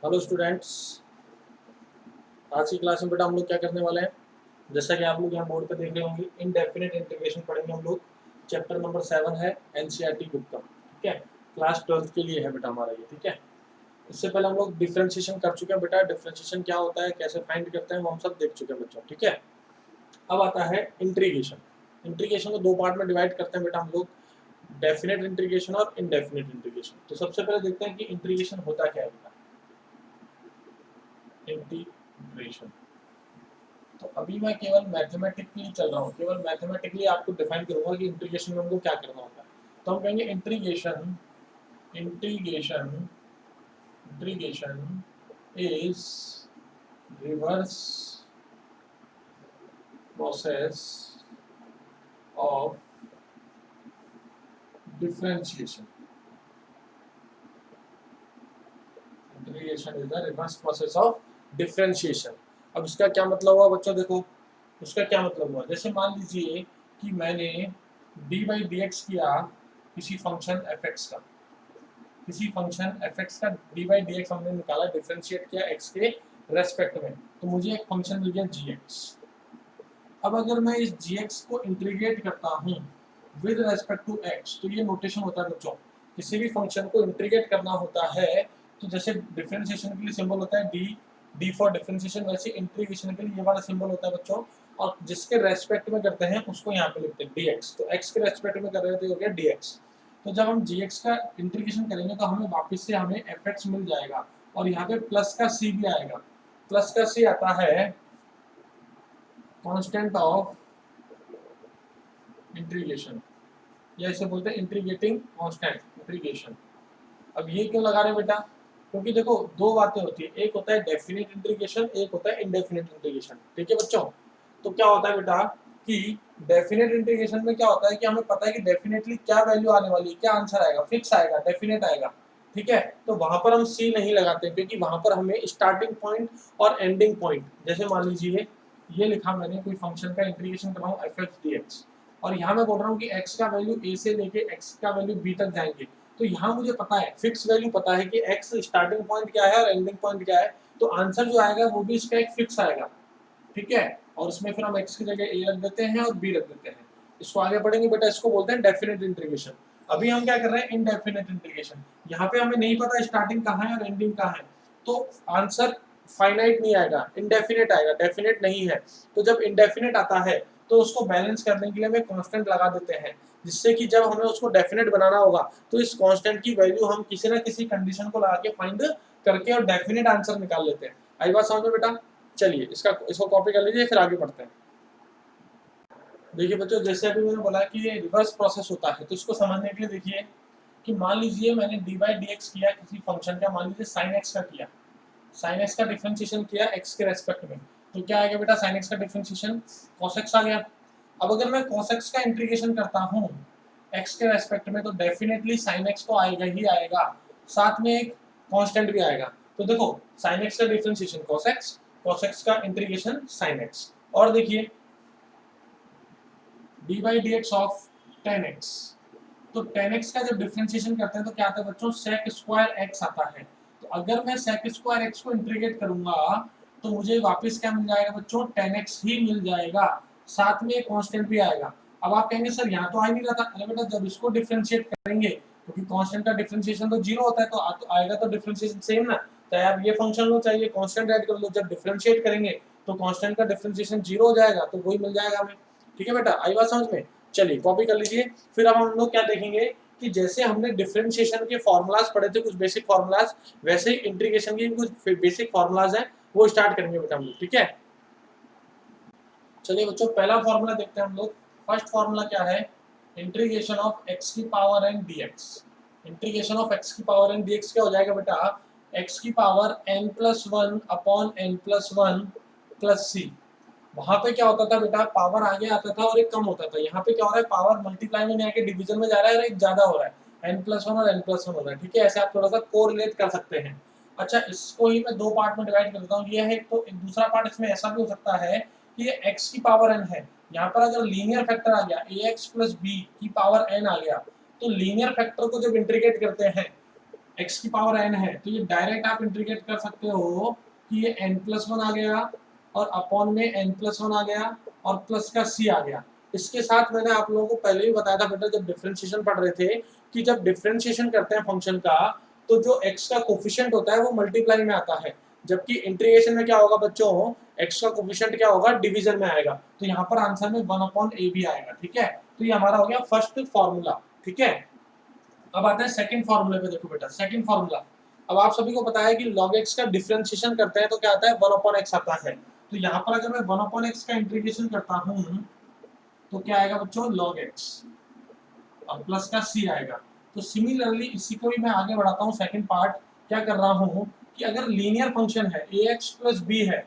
Hello students, आज की class में बेटा हम लोग क्या करने वाले हैं। जैसा कि आप लोग यहाँ बोर्ड पे देख रहे होंगे, इनडेफिनेट इंटीग्रेशन पढ़ेंगे हम लोग। चैप्टर नंबर 7 है एनसीईआरटी बुक का। ठीक है, क्लास 12 के लिए है बेटा हमारा ये। ठीक है, इससे पहले हम लोग डिफरेंशिएशन कर चुके हैं बेटा। डिफरेंशिएशन क्या होता है, कैसे फाइंड करते हैं, वो हम सब देख चुके हैं बच्चों। ठीक है, अब आता है इंटीग्रेशन। इंटीग्रेशन को दो पार्ट में डिवाइड करते हैं बेटा हम लोग, डेफिनेट इंटीग्रेशन और इनडेफिनेट इंटीग्रेशन। तो सबसे पहले देखते हैं कि इंटीग्रेशन होता क्या है बेटा। इंटीग्रेशन तो अभी मैं केवल मैथमेटिकली चल रहा हूँ, केवल मैथमेटिकली आपको डिफाइन करूंगा कि इंटीग्रेशन में हमको क्या करना होता है। तो हम कहेंगे integration integration integration is reverse process of differentiation. Integration is the reverse process of differentiation. अब इसका क्या मतलब हुआ बच्चों, देखो उसका क्या मतलब हुआ। जैसे मान लीजिए कि मैंने डी बाई डी एक्स किया किसी फंक्शन एफ एक्स का, किसी फंक्शन एफ एक्स का डी बाई डी एक्स हमने निकाला, डिफरेंशिएट किया एक्स के रेस्पेक्ट में, तो मुझे एक फंक्शन मिल गया जी एक्स। अब अगर मैं इस जी एक्स को इंटीग्रेट करता हूँ विद रेस्पेक्ट टू एक्स, तो ये नोटेशन होता है बच्चों। किसी भी फंक्शन को इंटीग्रेट करना होता है तो जैसे डिफरेंशिएशन के लिए सिंबल होता है डी, डी फॉर डिफरेंशिएशन, वैसे इंटीग्रेशन के लिए ये वाला सिंबल होता है बच्चों। और जिसके रेस्पेक्ट में करते हैं उसको यहाँ पे लिखते हैं डी एक्स। तो एक्स के रेस्पेक्ट में कर रहे थे, हो गया डी एक्स। तो जब हम जी एक्स का इंटीग्रेशन करेंगे तो हमें वापस से हमें एफ एक्स मिल जाएगा, और यहाँ पे प्लस का सी भी आएगा। प्लस का सी आता है कांस्टेंट ऑफ इंटीग्रेशन, या इसे बोलते हैं इंटीग्रेटिंग कांस्टेंट इंटीग्रेशन। अब ये क्यों लगा रहे बेटा, क्योंकि देखो दो बातें होती है, एक होता है डेफिनेट इंटीग्रेशन, एक होता है इनडेफिनेट इंटीग्रेशन। ठीक है बच्चों, तो क्या होता है बेटा कि डेफिनेट इंटीग्रेशन में क्या होता है कि हमें पता है कि डेफिनेटली क्या वैल्यू आने वाली है, क्या आंसर आएगा, फिक्स आएगा, डेफिनेट आएगा। ठीक है, तो वहां पर हम सी नहीं लगाते क्योंकि वहां पर हमें स्टार्टिंग पॉइंट और एंडिंग पॉइंट, जैसे मान लीजिए ये लिखा मैंने कोई फंक्शन का इंटीग्रेशन कर रहा हूँ एफ एक्स डी एक्स, और यहाँ मैं बोल रहा हूँ कि x का वैल्यू a से लेके x का वैल्यू b तक जाएंगे। तो यहाँ मुझे पता है, फिक्स वैल्यू पता है कि x स्टार्टिंग पॉइंट क्या है और एंडिंग पॉइंट क्या है, तो आंसर जो आएगा वो भी इसका एक फिक्स आएगा। ठीक है, और इसमें फिर हम x की जगह a रख देते हैं और b रख देते हैं। इसको आगे बढ़ेंगे बेटा, इसको बोलते हैं डेफिनेट इंटीग्रेशन। अभी हम क्या कर रहे हैं, इनडेफिनेट इंटीग्रेशन। यहाँ पे हमें नहीं पता स्टार्टिंग कहाँ है और एंडिंग कहाँ है, तो आंसर फाइनाइट नहीं आएगा, इनडेफिनेट आएगा, डेफिनेट नहीं है। तो जब इनडेफिनेट आता है तो उसको बैलेंस करने के लिए हमें कांस्टेंट लगा देते हैं, जिससे कि जब हमें उसको डेफिनेट बनाना होगा तो इस कांस्टेंट की वैल्यू हम किसी ना किसी कंडीशन को लगा के फाइंड करके और डेफिनेट आंसर निकाल लेते हैं। आई बात समझ में बेटा? चलिए इसको कॉपी कर लीजिए, फिर आगे बढ़ते हैं। देखिए बच्चों, जैसे अभी मैंने बोला कि ये रिवर्स प्रोसेस होता है, तो इसको समझने के लिए देखिए कि मान लीजिए मैंने डी बाई डी एक्स किया किसी फंक्शन का, मान लीजिए साइन एक्स का किया, साइन एक्स का डिफरेंशिएशन किया एक्स के रेस्पेक्ट में, तो क्या आएगा बेटा, साइन एक्स का डिफरेंशिएशन कॉस एक्स आ गया। अब अगर मैं cos x का इंटीग्रेशन करता हूँ x के रेस्पेक्ट में, तो डेफिनेटली sin x तो आएगा ही आएगा, साथ में एक कांस्टेंट भी आएगा। तो देखो sin x का डिफरेंशिएशन cos x का इंटीग्रेशन sin x। और देखिए D by D X of ten x, तो टेन एक्स का जब डिफरेंशिएशन करते हैं तो क्या आता है बच्चों, सेक स्क्वायर एक्स आता है। तो अगर मैं सेक स्क्वायर एक्स को इंटीग्रेट करूंगा तो मुझे वापस क्या मिल जाएगा बच्चों, टेन एक्स ही मिल जाएगा, साथ में एक कांस्टेंट भी आएगा। अब आप कहेंगे सर यहाँ तो आ ही नहीं रहा था। अरे बेटा जब इसको डिफरेंशिएट करेंगे, क्योंकि कांस्टेंट का डिफरेंशिएशन तो जीरो होता है, तो आएगा तो डिफरेंशिएशन सेम ना। चाहे आप ये फंक्शन लो चाहे ये कांस्टेंट ऐड कर लो, जब डिफरेंशिएट करेंगे तो कांस्टेंट का डिफरेंशिएशन जीरो हो जाएगा, तो वही मिल जाएगा हमें। ठीक है बेटा, आई बात समझ में? चलिए कॉपी कर लीजिए। फिर अब हम लोग क्या देखेंगे कि जैसे हमने डिफरेंशिएशन के फॉर्मूलाज पढ़े थे, कुछ बेसिक फॉर्मूलाज, वैसे ही इंटीग्रेशन के कुछ बेसिक फॉर्मूलाज हैं, वो स्टार्ट करेंगे बेटा हम लोग। ठीक है, चलिए बच्चों पहला फॉर्मूला देखते हैं हम लोग। फर्स्ट फॉर्मूला क्या है, इंटीग्रेशन ऑफ एक्स की power n d x. Integration of x की पावर एन डी एक्स क्या हो जाएगा बेटा, एक्स की power n plus one upon n plus one plus c. वहां पे क्या होता था बेटा, पावर आगे आता था और एक कम होता था। यहाँ पे क्या हो रहा है, पावर मल्टीप्लाई में नहीं आके डिवीजन में जा रहा है और एक ज्यादा हो रहा है, एन प्लस वन और एन प्लस वन हो रहा है। ठीक है, ऐसे आप थोड़ा सा कोरिलेट कर सकते हैं। अच्छा, इसको ही मैं दो पार्ट में डिवाइड कर देता हूँ। ये है तो एक दूसरा पार्ट इसमें ऐसा भी हो सकता है कि ये x की पावर n है, यहाँ पर अगर लीनियर फैक्टर आ गया ax प्लस बी की पावर n आ गया, तो लीनियर फैक्टर को जब इंटीग्रेट करते हैं x की पावर n है, तो ये डायरेक्ट आप इंटीग्रेट कर सकते हो कि ये n+1 आ गया और अपॉन में n+1 आ गया और प्लस का c आ गया। इसके साथ मैंने आप लोगों को पहले ही बताया था बेटा, जब डिफरेंशिएशन पढ़ रहे थे, कि जब डिफरेंशिएशन करते हैं फंक्शन का, तो जो x का कोफिशिएंट होता है वो मल्टीप्लाई में आता है, जबकि इंटीग्रेशन में क्या होगा बच्चों, x का कोफिशिएंट क्या होगा, डिवीजन में आएगा। तो यहाँ पर आंसर में 1/a भी आएगा। ठीक है, तो ये हमारा हो गया फर्स्ट फॉर्मूला। ठीक है, अब आते हैं सेकंड फॉर्मूले पे। देखो बेटा, सेकंड फॉर्मूला, अब आप सभी को पता है कि log x का डिफरेंशिएशन करते हैं तो क्या आता है, 1/x आता है। तो यहाँ पर अगर मैं 1/x का इंटीग्रेशन करता हूँ तो क्या आएगा बच्चों, log x और प्लस का c आएगा। तो सिमिलरली इसी को भी मैं आगे बढ़ाता हूँ। सेकंड पार्ट क्या कर रहा हूँ कि अगर लीनियर फंक्शन है ax प्लस b है,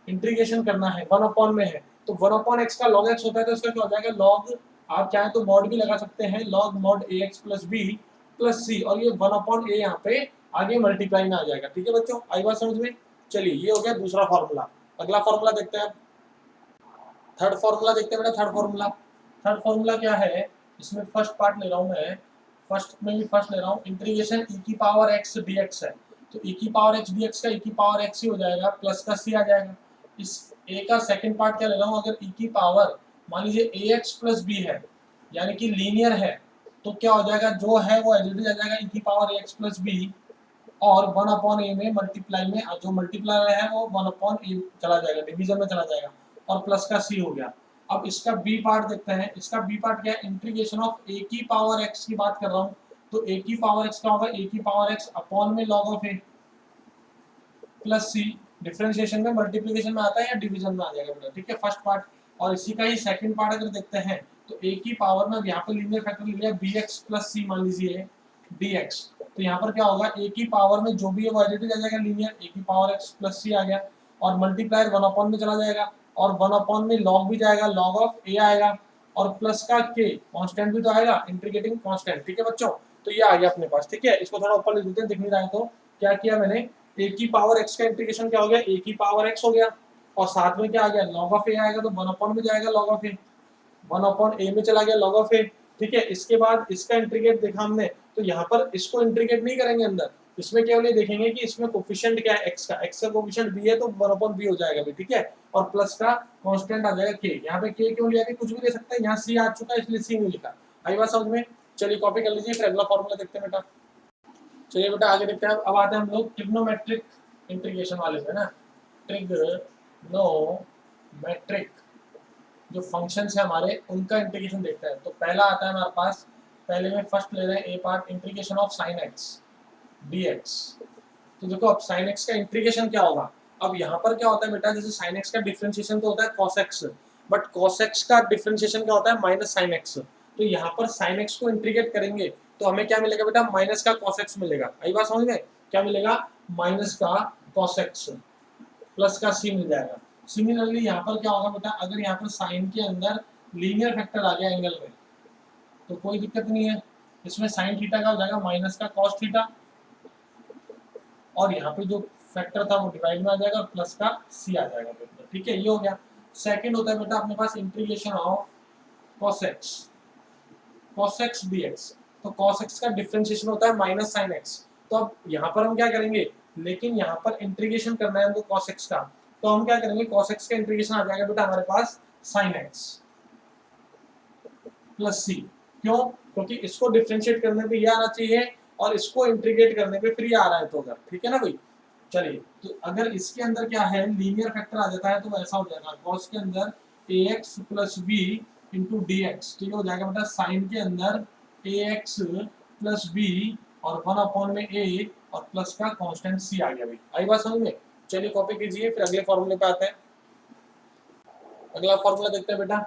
इंटीग्रेशन करना है, 1/में है, तो 1/x का log x होता है, तो इसका क्या हो जाएगा, log, आप चाहे तो मॉड भी लगा सकते हैं, log mod ax plus b plus c, और ये 1/a यहाँ पे आगे मल्टीप्लाई में आ जाएगा। ठीक है बच्चों, आई बात समझ में? चलिए, ये हो गया दूसरा फॉर्मूला। अगला फॉर्मूला देखते हैं। थर्ड फॉर्मूला देखते हैं बेटा। थर्ड फॉर्मूला क्या है, इसमें फर्स्ट पार्ट ले रहा हूँ मैं, फर्स्ट में भी फर्स्ट ले रहा हूँ, इंटीग्रेशन e की पावर x dx है, तो e की पावर x dx का e की पावर x ही हो जाएगा, प्लस का c आ जाएगा। इस a का सेकंड पार्ट क्या ले रहा हूँ, अगर e की पावर मान लीजिए ax प्लस b है, यानी कि लीनियर है, तो क्या हो जाएगा, जो है वो एज इट इज आ जाएगा e की पावर ax प्लस b, और 1/a में मल्टीप्लाई में जो मल्टीप्लाई है वो 1/a चला जाएगा, डिवीजन में चला जाएगा, और प्लस का c हो गया। अब इसका बी पार्ट देखते हैं। इसका बी पार्ट क्या है, इंटीग्रेशन ऑफ a की पावर x की बात कर रहा हूँ, तो a की पावर x क्या होगा, a की पावर x अपॉन में log of a plus c, differentiation में मल्टीप्लिकेशन में आता है या डिवीजन में आ जाएगा बेटा। ठीक है, फर्स्ट पार्ट। और इसी का ही सेकंड पार्ट अगर देखते हैं, तो a की पावर में यहाँ पे लीनियर फैक्टर ले लिया bx प्लस c, मान लीजिए dx, तो यहाँ पर क्या होगा, a की पावर में जो भी है वो एडिटिव आ जाएगा लीनियर, a की पावर x प्लस c आ गया, और मल्टीप्लायर 1/, में चला जाएगा, और 1/, में log भी जाएगा, log ऑफ a आएगा, और प्लस का k कांस्टेंट भी तो आएगा, इंटीग्रेटिंग कांस्टेंट। ठीक है बच्चों, तो ये आ गया अपने पास। ठीक है, इसको थोड़ा ऊपर लिख देते हैं, दिख नहीं रहा है तो। क्या किया मैंने, a की पावर x का इंटीग्रेशन क्या हो गया, a की पावर x हो गया, और साथ में क्या आ गया, log ऑफ a आएगा, तो 1/, में जाएगा log ऑफ a, 1/a में चला गया log ऑफ a। ठीक है, इसके बाद इसका इंटीग्रेट देखा हमने, तो यहाँ पर इसको इंटीग्रेट नहीं करेंगे अंदर, इसमें केवल ये देखेंगे कि इसमें कोफिशिएंट क्या है, x का कोफिशिएंट b है, तो 1/b हो जाएगा भी। ठीक है, और प्लस का कांस्टेंट आ जाएगा k। यहाँ पे k क्यों लिया, कुछ भी ले सकते हैं, यहाँ c आ चुका है इसलिए c नहीं लिखा। आई बात समझ में? चलिए कॉपी कर लीजिए, फिर अगला फॉर्मूला देखते हैं बेटा। चलिए बेटा आगे देखते हैं। अब आते हैं हम लोग ट्रिग्नोमेट्रिक इंटीग्रेशन वाले पे ना, ट्रिग्नोमेट्रिक जो फंक्शंस है हमारे, उनका इंटीग्रेशन देखते हैं। तो पहला आता है हमारे पास, पहले में फर्स्ट ले रहे हैं A part, integration of sine x dx। तो देखो अब साइन एक्स का इंटीग्रेशन क्या होगा। अब यहाँ पर क्या होता है बेटा, जैसे साइन एक्स का डिफरेंशिएशन तो होता है cos x, but cos x का डिफरेंशिएशन क्या होता है, माइनस साइन एक्स। तो यहाँ पर साइन एक्स को इंटीग्रेट करेंगे तो हमें क्या मिलेगा बेटा, माइनस का cos x मिलेगा। आई बात समझ में? क्या मिलेगा, माइनस का cos x प्लस का c मिल जाएगा। सिमिलरली यहाँ पर क्या होगा बेटा, अगर यहाँ पर साइन के अंदर लीनियर फैक्टर आ गया एंगल में, तो कोई दिक्कत नहीं है, इसमें साइन थीटा का हो जाएगा माइनस का कॉस थीटा, और यहाँ पे जो फैक्टर था वो डिवाइड में आ जाएगा, प्लस का सी आ जाएगा बेटा। ठीक है, ये हो गया। सेकंड होता है बेटा अपने पास integration of cos x dx। तो cos x का डिफरेंशिएशन होता है माइनस साइन x। तो अब यहाँ पर हम क्या करेंगे, लेकिन यहाँ पर इंटीग्रेशन करना है हमको cos x का, तो हम क्या करेंगे, cos x का इंटीग्रेशन आ जाएगा बेटा हमारे पास sin x प्लस सी। क्यों, क्योंकि इसको डिफरेंशिएट करने पे ये आना चाहिए, और इसको इंटीग्रेट करने पे फिर ये आ रहा है, तो अगर ठीक है ना भाई। चलिए, तो अगर इसके अंदर क्या है, लीनियर फैक्टर आ जाता है, तो ऐसा हो जाएगा, cos के अंदर ax plus b into D x. ठीक हो जाएगा बेटा, साइन के अंदर ax प्लस b और 1/, में a और प्लस का कांस्टेंट c आ गया भाई। आई बात समझ में? चलिए कॉपी कीजिए, फिर अगले फॉर्मूले पे आते हैं। अगला फॉर्मूला देखते हैं बेटा,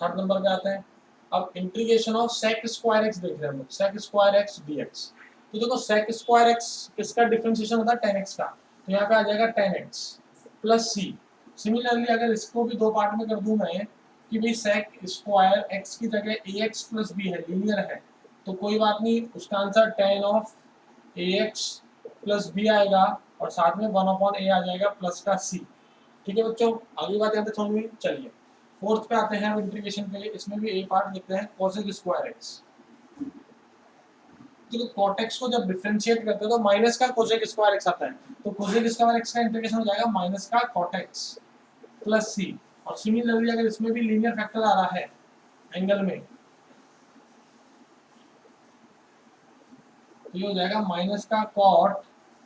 थर्ड नंबर पे आते हैं। अब integration of sec square x देख रहे हैं हम लोग, sec स्क्वायर x dx। तो देखो sec स्क्वायर x किसका डिफरेंशिएशन होता है, tan x का, तो यहाँ पे आ जाएगा tan x plus c। Similarly अगर इसको भी दो पार्ट में कर दूं मैं, कि भाई sec स्क्वायर x की जगह ax प्लस b है, लीनियर है, तो कोई बात नहीं, उसका answer tan of ax plus b आएगा, और साथ में 1/a आ जाएगा प्लस का c। ठीक है बच्चों, आगे बात यहाँ तक समझ में? चलिए फोर्थ पे आते हैं इंटीग्रेशन पे। इसमें भी ए पार्ट लिखते हैं cosec स्क्वायर x। तो कॉटेक्स को जब डिफरेंशिएट करते हैं तो माइनस का कोसेक स्क्वायर एक्स आता है, तो कोसेक स्क्वायर एक्स का इंटीग्रेशन हो जाएगा माइनस का कॉटेक्स प्लस सी। और सिमिलरली अगर इसमें भी लीनियर फैक्टर आ रहा है एंगल में, तो ये हो जाएगा माइनस का कॉट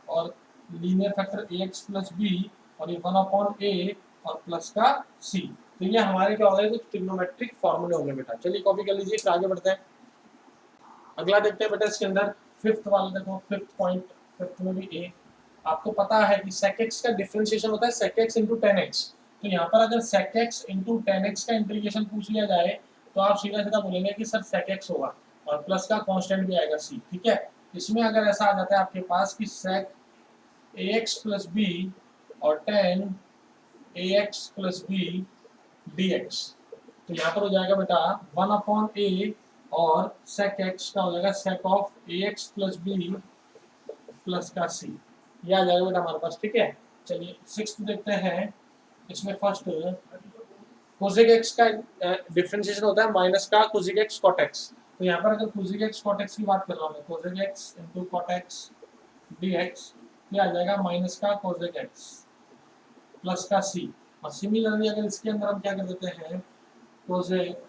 और लीनियर फैक्टर ए एक्स प्लस बी और ये 1/a और प्लस का सी। तो ये हमारे क्या हो गए, कुछ ट्रिग्नोमेट्रिक फॉर्मूले होंगे बेटा। चलिए कॉपी कर लीजिए, फिर आगे बढ़ते हैं। अगला देखते हैं बेटा इसके अंदर फिफ्थ वाला, देखो फिफ्थ पॉइंट, फिफ्थ में भी ए। आपको पता है कि sec x का डिफरेंशिएशन होता है sec x into tan x। तो यहाँ पर अगर sec x into tan x का इंटीग्रेशन पूछ लिया जाए तो आप सीधा सीधा बोलेंगे कि सर sec x होगा और प्लस का कांस्टेंट भी आएगा c, ठीक है। इसमें अगर ऐसा आ जाता है आपके पास कि sec ax plus b और tan ax plus b dx, तो यहाँ पर हो जाएगा बेटा 1/a और sec x का हो जाएगा sec of ax plus b plus का c। ये आ जाएगा बेटा हमारे पास, ठीक है। चलिए सिक्स्थ देखते हैं। इसमें फर्स्ट कोसेक x का डिफरेंशिएशन होता है माइनस का कोसेक x cot x। तो यहाँ पर अगर कोसेक x cot x की बात कर रहा हूँ मैं, cosec x into cot x dx, ये आ जाएगा माइनस का कोसेक x प्लस का c। और सिमिलरली अगर इसके अंदर हम क्या कर देते हैं, कोसेक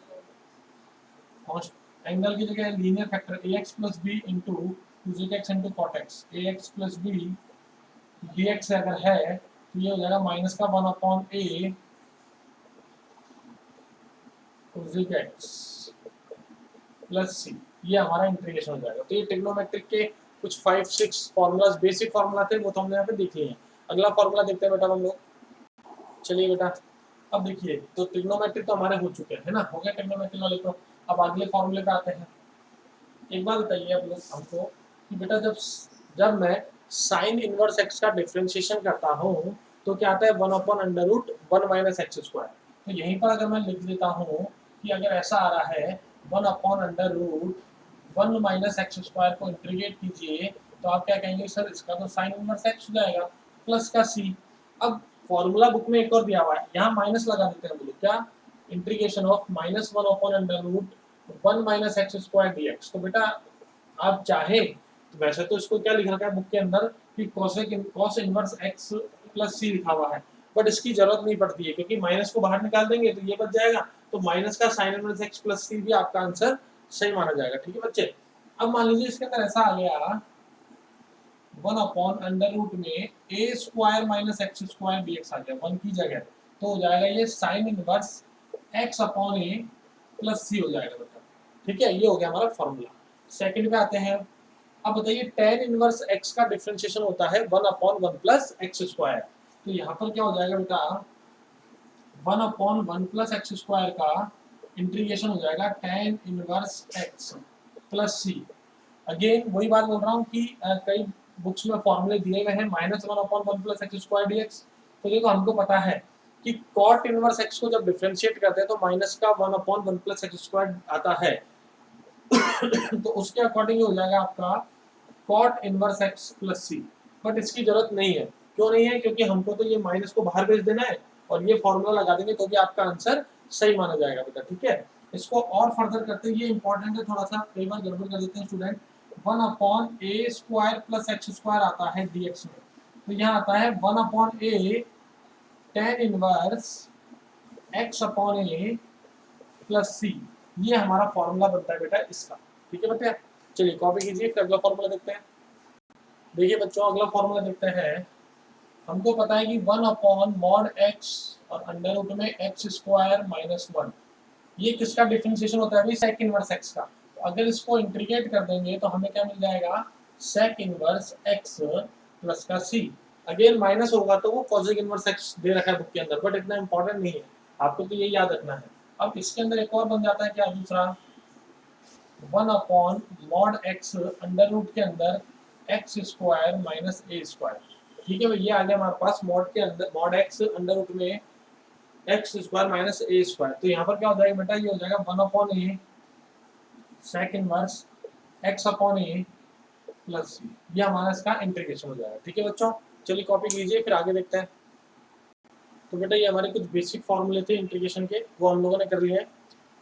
एंगल की जगह linear factor ax plus b into cosec x into cot x, ax plus b dx अगर है तो ये हो जाएगा माइनस का 1/a cosec x plus c। ये हमारा इंटीग्रेशन हो जाएगा। तो ये ट्रिग्नोमेट्रिक के कुछ 5-6 फॉर्मूलाज, बेसिक फॉर्मूला थे, वो तो हमने यहाँ पे देख लिए हैं। अगला फॉर्मूला देखते हैं बेटा हम लोग। चलिए बेटा अब देखिए, तो ट्रिग्नोमेट्रिक तो हमारे हो चुके हैं, है ना, हो गया ट्रिग्नोमेट्रिक वाले। तो अब अगले फॉर्मूले पे आते हैं। एक बात बताइए आप लोग हमको कि बेटा जब मैं साइन इनवर्स एक्स का डिफरेंशिएशन करता हूँ तो क्या आता है 1/√1 माइनस एक्स स्क्वायर। तो यहीं पर अगर मैं लिख देता हूँ कि अगर ऐसा आ रहा है 1/√1 माइनस एक्स स्क्वायर को इंटीग्रेट कीजिए, तो आप क्या कहेंगे, सर इसका तो साइन इनवर्स एक्स हो जाएगा प्लस का सी। अब फॉर्मूला बुक में एक और दिया हुआ है, यहाँ माइनस लगा देते हैं, बोलो क्या, integration of -1/√1 minus x square dx। तो बेटा आप चाहे तो वैसे तो इसको क्या लिख रखा है बुक के अंदर कि cos इनवर्स x प्लस सी लिखा हुआ है, बट इसकी जरूरत नहीं पड़ती है क्योंकि माइनस को बाहर निकाल देंगे तो ये बच जाएगा। तो माइनस का साइन इनवर्स x प्लस सी भी आपका आंसर सही माना जाएगा, ठीक है बच्चे। अब मान लीजिए इसके अंदर ऐसा आ गया 1/√में a square minus x square dx आ गया 1 की जगह, तो हो जाएगा ये साइन इनवर्स x/a प्लस सी हो जाएगा बेटा, ठीक है। ये हो गया हमारा फॉर्मूला। सेकंड पे आते हैं। अब बताइए tan इनवर्स x का डिफरेंशिएशन होता है 1/1 प्लस एक्स स्क्वायर। तो यहाँ पर क्या हो जाएगा बेटा 1/1 प्लस एक्स स्क्वायर का इंटीग्रेशन हो जाएगा tan इनवर्स x प्लस सी। अगेन वही बात बोल रहा हूँ कि कई बुक्स में फॉर्मूले दिए गए हैं -1/1 प्लस एक्स स्क्वायर dx। तो देखो हमको पता है कि cot इनवर्स x को जब डिफरेंशिएट करते हैं तो माइनस का 1/1 प्लस एक्स स्क्वायर आता है तो उसके अकॉर्डिंग हो जाएगा आपका cot inverse x plus C. But इसकी जरूरत नहीं है। क्यों नहीं है? क्योंकि हमको तो ये माइनस को बाहर भेज देना है और ये फॉर्मूला लगा देंगे तो भी आपका आंसर सही माना जाएगा बेटा, ठीक है। इसको और फर्दर करते हैं, ये इंपॉर्टेंट है थोड़ा सा, कई बार गड़बड़ कर देते हैं student. 1/a square plus x square आता है dx में, तो यहाँ आता है 1/a tan inverse x/a plus सी। ये हमारा फॉर्मूला बनता है बेटा इसका, ठीक है बेटा। चलिए कॉपी कीजिए, फिर अगला फॉर्मूला देखते हैं। देखिए बच्चों अगला फॉर्मूला देखते हैं। हमको पता है कि 1/mod x और अंडर रूट में एक्स स्क्वायर माइनस 1, ये किसका डिफरेंशिएशन होता है अभी, सेक इनवर्स x का। तो अगर इसको इंटीग्रेट कर देंगे तो हमें क्या मिल जाएगा, सेक इनवर्स x प्लस का c। अगेन माइनस होगा तो वो कॉसेक इनवर्स x दे रखा है बुक के अंदर, बट इतना इंपॉर्टेंट नहीं है, आपको तो यही याद रखना है। अब इसके अंदर एक और बन जाता है क्या, दूसरा 1/mod x अंडर रूट के अंदर एक्स स्क्वायर माइनस ए स्क्वायर, ठीक है भाई। ये आ गया हमारे पास मॉड के अंदर, मॉड x अंडर रूट में एक्स स्क्वायर माइनस ए स्क्वायर। तो यहाँ पर क्या हो जाएगा बेटा, ये हो जाएगा 1/a sec inverse x/a plus सी। ये हमारा इसका इंटीग्रेशन हो जाएगा, ठीक है बच्चों। चलिए कॉपी कीजिए, फिर आगे देखते हैं। तो बेटा ये हमारे कुछ बेसिक फॉर्मूले थे इंटीग्रेशन के, वो हम लोगों ने कर लिए हैं।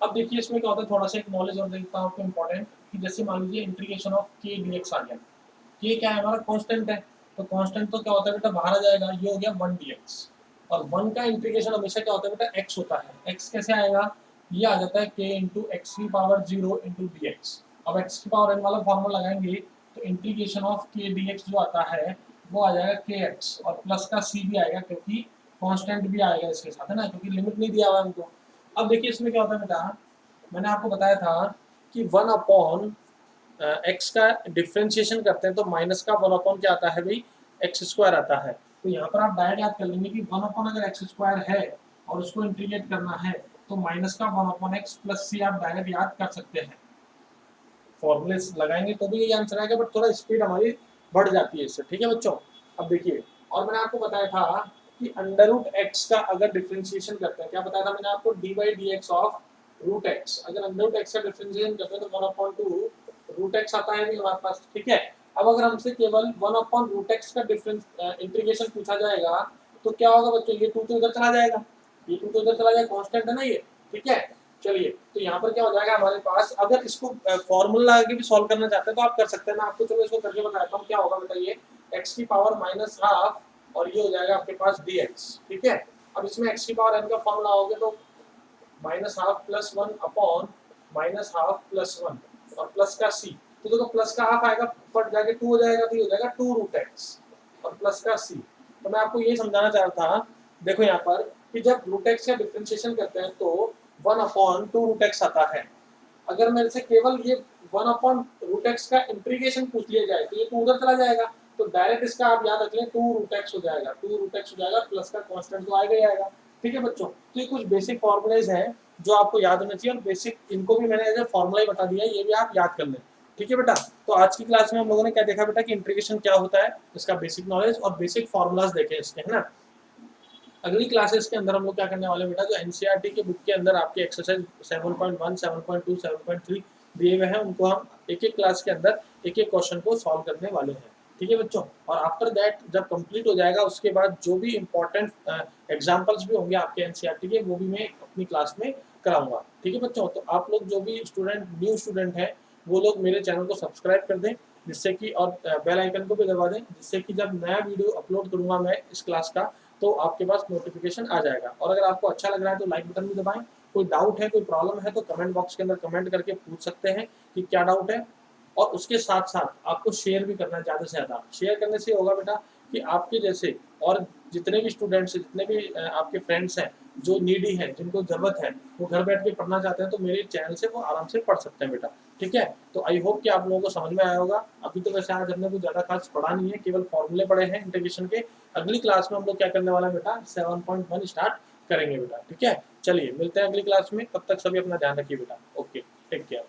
अब देखिए इसमें क्या होता है, थोड़ा सा एक नॉलेज और देखता हूँ आपको इम्पोर्टेंट, कि जैसे मान लीजिए इंटीग्रेशन ऑफ के डी एक्स आ गया, के क्या है हमारा कांस्टेंट है, तो कांस्टेंट तो क्या होता है बेटा बाहर आ जाएगा, ये हो गया 1 dx, और 1 का इंटीग्रेशन हमेशा क्या होता है बेटा x होता है, x कैसे आएगा, ये आ जाता है k इंटू एक्स की पावर 0 इंटू डी एक्स। अब x की पावर n वाला फॉर्मूला लगाएंगे तो इंटीग्रेशन ऑफ k dx जो आता है वो आ जाएगा kx, और प्लस का c भी आएगा क्योंकि कांस्टेंट भी आएगा इसके साथ, है ना, क्योंकि लिमिट नहीं दिया हुआ है हमको। अब देखिए इसमें क्या होता है बेटा, मैंने आपको बताया था कि 1 अपॉन एक्स का डिफ्रेंशिएशन करते हैं तो माइनस का 1 अपॉन क्या आता है भाई, एक्स स्क्वायर आता है। तो यहाँ पर आप डायरेक्ट याद कर लेंगे कि 1 अपॉन अगर एक्स स्क्वायर है और उसको इंटीग्रेट करना है तो माइनस का 1 अपॉन एक्स प्लस सी आप डायरेक्ट याद कर सकते हैं, फॉर्मूले लगाएंगे तो भी यही आंसर आएगा, बट थोड़ा स्पीड हमारी बढ़ जाती है इससे, ठीक है बच्चों। अब देखिए, और मैंने आपको बताया था कि अंडर रूट एक्स का अगर डिफ्रेंशिएशन करते हैं, क्या बताया था मैंने आपको, D by D X of root X, अगर अंडर रूट एक्स का डिफ्रेंशिएशन करते हैं तो 1 अपॉन 2 रूट एक्स आता है नहीं हमारे पास, ठीक है। अब अगर हमसे केवल 1 अपॉन रूट एक्स का डिफरेंस इंटीग्रेशन पूछा जाएगा तो क्या होगा बच्चों, ये 2 तो इधर चला जाएगा, ये 2 तो इधर चला जाएगा, कांस्टेंट है ना ये, ठीक है। चलिए, तो यहाँ पर क्या हो जाएगा हमारे पास, अगर इसको फॉर्मूला लगा के भी सॉल्व करना चाहते हैं तो आप कर सकते हैं, मैं आपको चलो इसको करके बताता हूँ क्या होगा बेटा, ये x की पावर माइनस हाफ और ये हो जाएगा आपके पास dx, ठीक है। अब इसमें x की पावर n का फॉर्मूला होगा तो minus half plus 1 upon minus half plus 1 और प्लस का c, तो देखो प्लस का हाफ आएगा ऊपर जाके 2 हो जाएगा, तो ये हो जाएगा 2 रूट एक्स और प्लस का c। तो मैं आपको यही समझाना चाह रहा था, देखो यहाँ पर कि जब रूट एक्स का डिफरेंशिएशन करते हैं तो 1 अपॉन 2 रूट एक्स आता है। अगर मेरे से केवल ये 1 अपॉन रूट एक्स का इंटीग्रेशन पूछ लिया जाए तो ये 2 उधर चला जाएगा, तो डायरेक्ट इसका आप याद रख लें 2 रूट एक्स हो जाएगा, 2 रूट एक्स हो जाएगा, प्लस का कांस्टेंट तो आएगा ही आएगा, ठीक है बच्चों। तो ये कुछ बेसिक फॉर्मूलेज हैं जो आपको याद होना चाहिए, और बेसिक इनको भी मैंने एज ए फॉर्मूला ही बता दिया है, ये भी आप याद कर लें, ठीक है बेटा। तो आज की क्लास में हम लोगों ने क्या देखा बेटा कि इंटीग्रेशन क्या होता है, इसका बेसिक नॉलेज और बेसिक फॉर्मूलाज देखे इसके, है ना। अगली क्लासेस के अंदर हम लोग क्या करने वाले बेटा, जो एनसीईआरटी के बुक के अंदर आपके एक्सरसाइज 7.1, 7.2, 7.3 दिए हुए हैं, उनको हम एक एक क्लास के अंदर एक एक क्वेश्चन को सॉल्व करने वाले हैं, ठीक है बच्चों। और आफ्टर दैट जब कंप्लीट हो जाएगा उसके बाद जो भी इंपॉर्टेंट एग्जाम्पल्स भी होंगे आपके एनसीईआरटी के, वो भी मैं अपनी क्लास में कराऊंगा, ठीक है बच्चों। तो आप लोग जो भी स्टूडेंट न्यू स्टूडेंट हैं वो लोग मेरे चैनल को सब्सक्राइब कर दें, जिससे कि, और बेल आइकन को भी दबा दें, जिससे कि जब नया वीडियो अपलोड करूंगा मैं इस क्लास का तो आपके पास नोटिफिकेशन आ जाएगा। और अगर आपको अच्छा लग रहा है तो लाइक बटन भी दबाएं, कोई डाउट है कोई प्रॉब्लम है तो कमेंट बॉक्स के अंदर कमेंट करके पूछ सकते हैं कि क्या डाउट है। और उसके साथ साथ आपको शेयर भी करना है, ज़्यादा से ज़्यादा शेयर करने से होगा बेटा कि आपके जैसे और जितने भी स्टूडेंट्स हैं, जितने भी आपके फ्रेंड्स हैं जो नीडी हैं, जिनको ज़रूरत है, वो घर बैठ के पढ़ना चाहते हैं तो मेरे चैनल से वो आराम से पढ़ सकते हैं बेटा, ठीक है। तो आई होप कि आप लोगों को समझ में आया होगा। अभी तो वैसे आज हमने कुछ ज़्यादा खास पढ़ा नहीं है, केवल फॉर्मूले पढ़े हैं इंटीग्रेशन के। अगली क्लास में हम लोग क्या करने वाला है बेटा, 7.1 स्टार्ट करेंगे बेटा, ठीक है। चलिए मिलते हैं अगली क्लास में, तब तक सभी अपना ध्यान रखिए बेटा, ओके, टेक केयर।